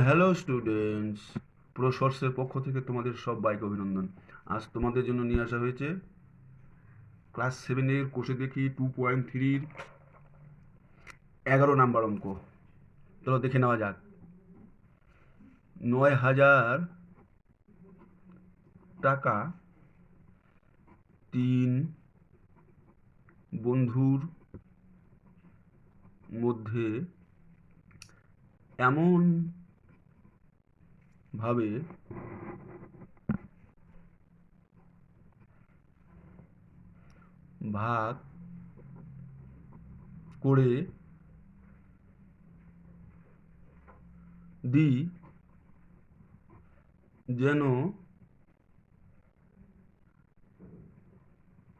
Hello students, pro শর্টসের পক্ষ থেকে তোমাদের সবাইকে অভিনন্দন। আজ তোমাদের জন্য নিয়ে আসা হয়েছে ক্লাস 7-এর কোষে দেখি 2.3-র 11 নাম্বার অঙ্ক। চলো দেখে নেওয়া যাক। 9,000 টাকা 3 বন্ধুর মধ্যে এমন ভাবে ভাগ করে দিই যেন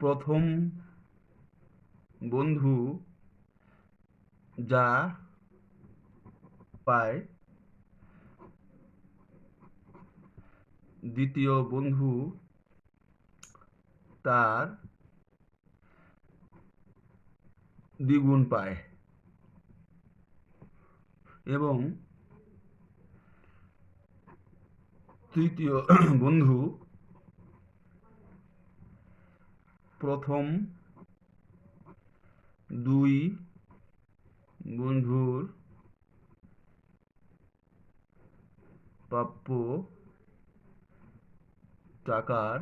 প্রথম বন্ধু যা পায় দ্বিতীয় বন্ধু তার দ্বিগুণ পায় এবং তৃতীয় বন্ধু প্রথম দুই বন্ধুর প্রাপ্য টাকার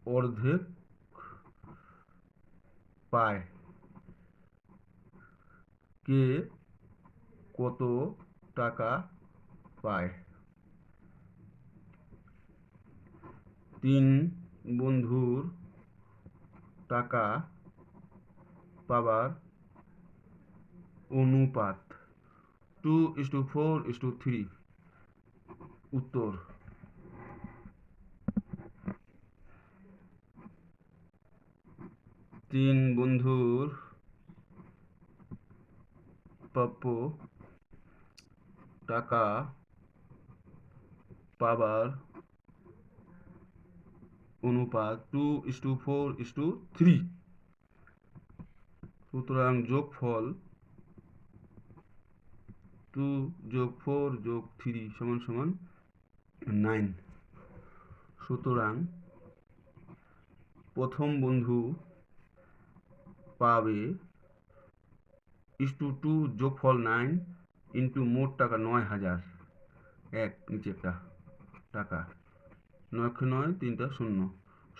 অর্ধেক পায়। কে কত টাকা পায়? 3 বন্ধুর টাকা পাবার অনুপাত 2:4:3। উত্তর: 3 বন্ধুর প্রাপ্য টাকা পাবার অনুপাত 2:4:3। সুতরাং যোগফল 2 + 4 + 3 = 9। সুতরাং প্রথম বন্ধু পাবে 2 যোগফল 9 ইন্টু মোট টাকা 9,000। এক নিচে একটা টাকা 9 3টা 0 =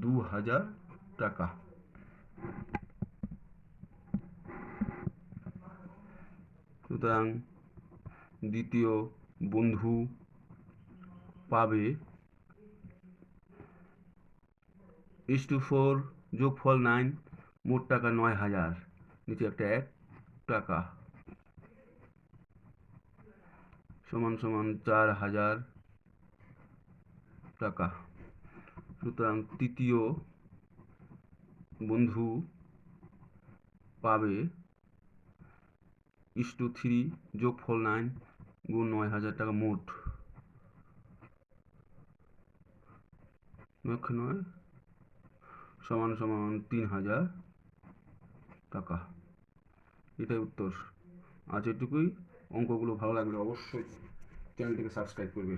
2,000 টাকা। সুতরাং দ্বিতীয় বন্ধু পাবে 4 যোগফল 9 মোট টাকা 9,000 নিচে একটা 1 টাকা = 4,000 টাকা। সুতরাং তৃতীয় বন্ধু পাবে 3 যোগফল 9 গুণ 9,000 টাকা মোট 9 = 3,000 টাকা। এটাই উত্তর। আজ এটুকুই। অঙ্কগুলো ভালো লাগলে অবশ্যই চ্যানেলটিকে সাবস্ক্রাইব করবে।